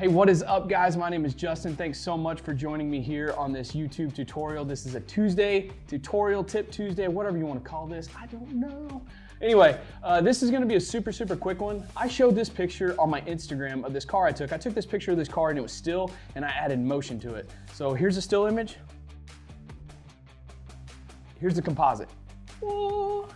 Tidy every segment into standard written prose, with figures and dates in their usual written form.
Hey, what is up, guys? My name is Justin. Thanks so much for joining me here on this YouTube tutorial. This is a Tuesday, tutorial tip Tuesday, whatever you want to call this. I don't know. Anyway, this is going to be a super quick one. I showed this picture on my Instagram of this car I took. I took this picture of this car and it was still, and I added motion to it. So here's a still image. Here's the composite. Whoa.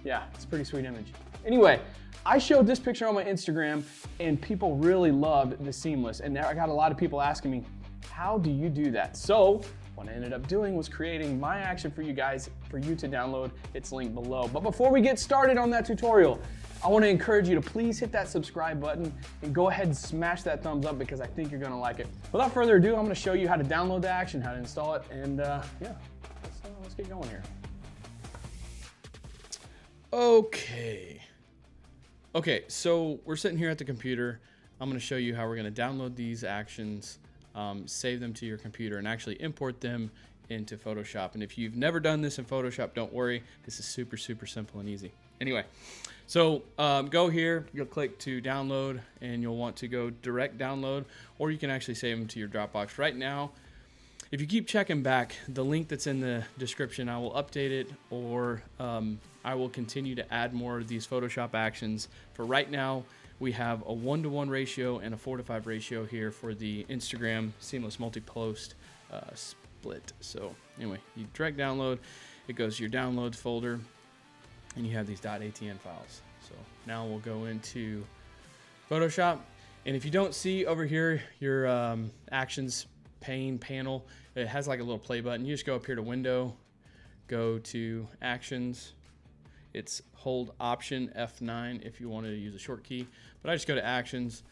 Yeah, it's a pretty sweet image. Anyway, I showed this picture on my Instagram and people really loved the seamless. And now I got a lot of people asking me, how do you do that? So what I ended up doing was creating my action for you guys, for you to download. It's linked below. But before we get started on that tutorial, I want to encourage you to please hit that subscribe button and go ahead and smash that thumbs up because I think you're going to like it. Without further ado, I'm going to show you how to download the action, how to install it, and yeah, let's get going here. Okay, so we're sitting here at the computer. I'm going to show you how we're going to download these actions, save them to your computer, and actually import them into Photoshop. And if you've never done this in Photoshop, don't worry. This is super simple and easy. Anyway, so go here, you'll click to download, and you'll want to go direct download, or you can actually save them to your Dropbox. Right now, if you keep checking back, the link that's in the description, I will update it, or I will continue to add more of these Photoshop actions. For right now, we have a 1-to-1 ratio and a 4-to-5 ratio here for the Instagram Seamless Multi-Post split. So anyway, you direct download, it goes to your downloads folder, and you have these .atn files. So now we'll go into Photoshop, and if you don't see over here your actions pane panel, it has like a little play button. You just go up here to window, go to actions. It's hold option F9 if you wanted to use a short key, but I just go to actions,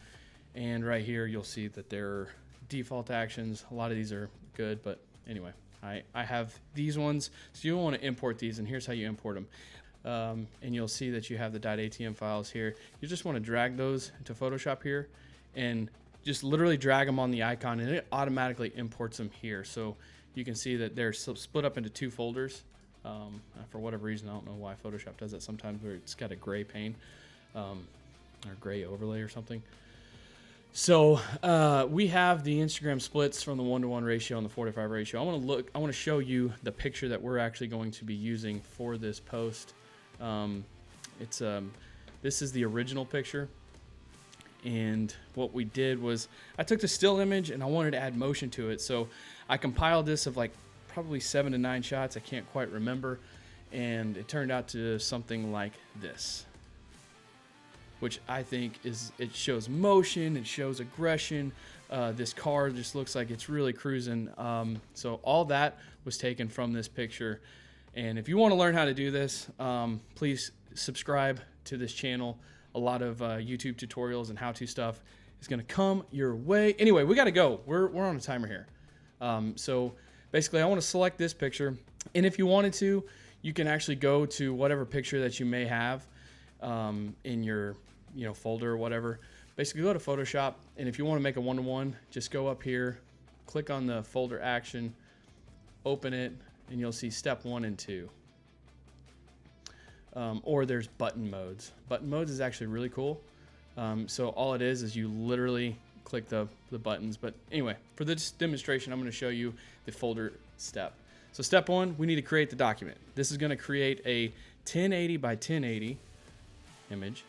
and right here you'll see that there are default actions. A lot of these are good, but anyway, I have these ones, so you want to import these, and here's how you import them. And you'll see that you have the .atm files here. You just want to drag those into Photoshop here, and just literally drag them on the icon, and it automatically imports them here. So you can see that they're split up into 2 folders. For whatever reason, I don't know why Photoshop does that sometimes, where it's got a gray pane or gray overlay or something. So we have the Instagram splits from the 1-to-1 ratio and the 4-to-5 ratio. I want to show you the picture that we're actually going to be using for this post. This is the original picture. And what we did was I took the still image and I wanted to add motion to it. So I compiled this of like probably 7 to 9 shots. I can't quite remember. And it turned out to something like this, which I think it shows motion, it shows aggression. This car just looks like it's really cruising. So all that was taken from this picture. And if you want to learn how to do this, please subscribe to this channel. A lot of YouTube tutorials and how-to stuff is going to come your way. Anyway, we got to go. We're on a timer here. So basically, I want to select this picture. And if you wanted to, you can actually go to whatever picture that you may have in your folder or whatever. Basically, go to Photoshop. And if you want to make a 1-to-1, just go up here, click on the folder action, open it, and you'll see step 1 and 2. Or there's button modes. Button modes is actually really cool. So all it is you literally click the buttons. But anyway, for this demonstration, I'm going to show you the folder step. So step 1, we need to create the document. This is going to create a 1080 by 1080 image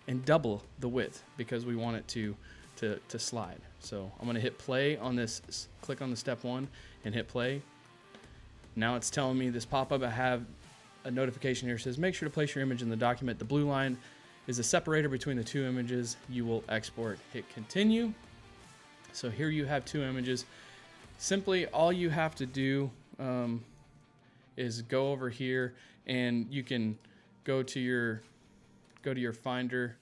and double the width because we want it to slide. So I'm going to hit play on this, click on the step 1 and hit play. Now it's telling me this pop-up. I have a notification here says make sure to place your image in the document. The blue line is a separator between the 2 images. You will export. Hit continue. So here you have 2 images. Simply all you have to do is go over here, and you can go to your Finder,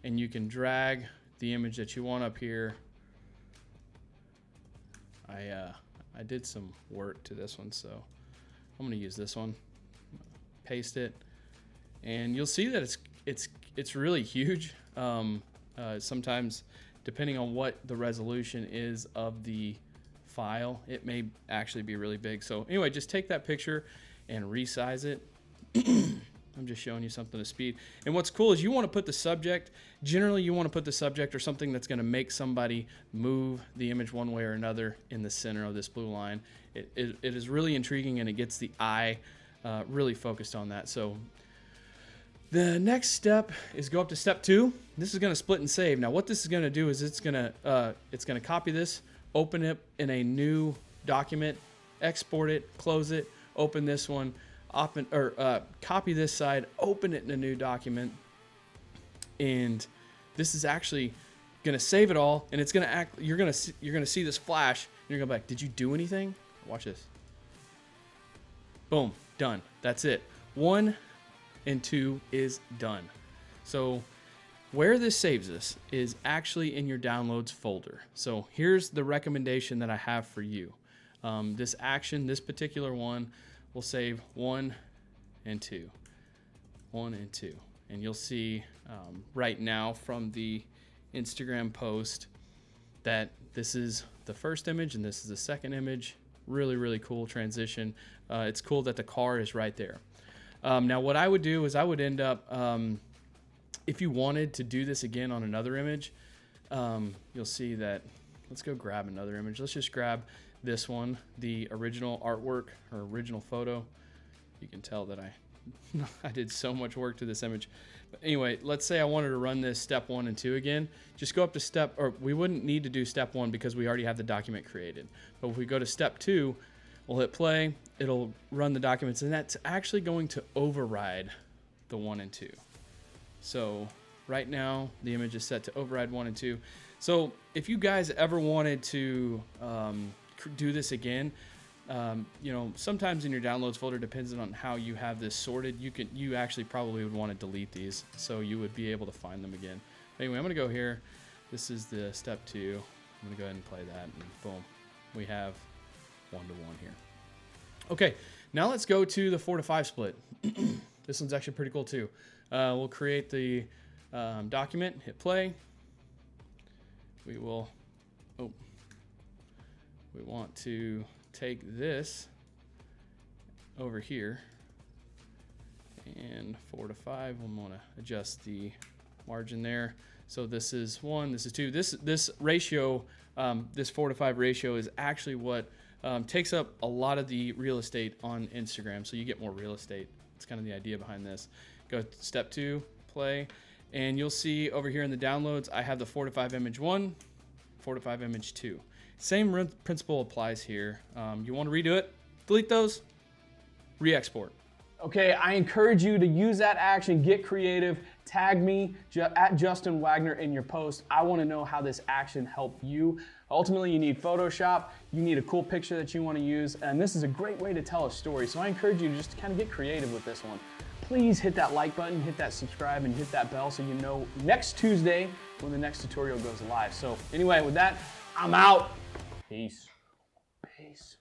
and you can drag the image that you want up here. I did some work to this one, so I'm going to use this one. Paste it, and you'll see that it's really huge. Sometimes, depending on what the resolution is of the file, it may actually be really big. So anyway, just take that picture and resize it I'm just showing you something to speed. And what's cool is you want to put the subject, generally you want to put the subject or something that's going to make somebody move the image one way or another in the center of this blue line. It is really intriguing, and it gets the eye really focused on that. So the next step is go up to step 2. This is going to split and save. Now what this is going to do is it's going to copy this, open it in a new document, export it, close it, open this one, copy this side, open it in a new document, and this is actually going to save it all, and it's going to act. You're going to see this flash, and you're going to be like, did you do anything? Watch this. Boom, done. That's it. 1 and 2 is done. So where this saves us is actually in your downloads folder. So here's the recommendation that I have for you. This action, this particular one, will save 1 and 2. 1 and 2. And you'll see right now from the Instagram post that this is the first image and this is the second image. Really, really cool transition. It's cool that the car is right there. Now what I would do is I would end up, if you wanted to do this again on another image, you'll see that, let's go grab another image. Let's just grab this one, the original artwork or original photo. You can tell that I did so much work to this image. But anyway, let's say I wanted to run this step 1 and 2 again. Just go up to we wouldn't need to do step 1 because we already have the document created. But if we go to step 2, we'll hit play, it'll run the documents, and that's actually going to override the 1 and 2. So right now the image is set to override 1 and 2. So if you guys ever wanted to do this again, you know, sometimes in your downloads folder, depending on how you have this sorted, you actually probably would want to delete these so you would be able to find them again. Anyway, I'm going to go here. This is the step 2. I'm going to go ahead and play that, and boom, we have 1 to 1 here. Okay, now let's go to the 4 to 5 split. This one's actually pretty cool too. We'll create the document, hit play. We want to take this over here, and 4 to 5, we want to adjust the margin there. So this is 1, this is 2. This ratio, this 4 to 5 ratio is actually what takes up a lot of the real estate on Instagram, so you get more real estate. It's kind of the idea behind this. Go to step 2, play, and you'll see over here in the downloads, I have the 4 to 5 image 1, 4 to 5 image 2. Same principle applies here. You want to redo it, delete those, re-export. Okay, I encourage you to use that action, get creative, tag me at Justin Wagner in your post. I want to know how this action helped you. Ultimately, you need Photoshop, you need a cool picture that you want to use, and this is a great way to tell a story. So I encourage you to just kind of get creative with this one. Please hit that like button, hit that subscribe, and hit that bell so you know next Tuesday when the next tutorial goes live. So anyway, with that, I'm out. Peace. Peace.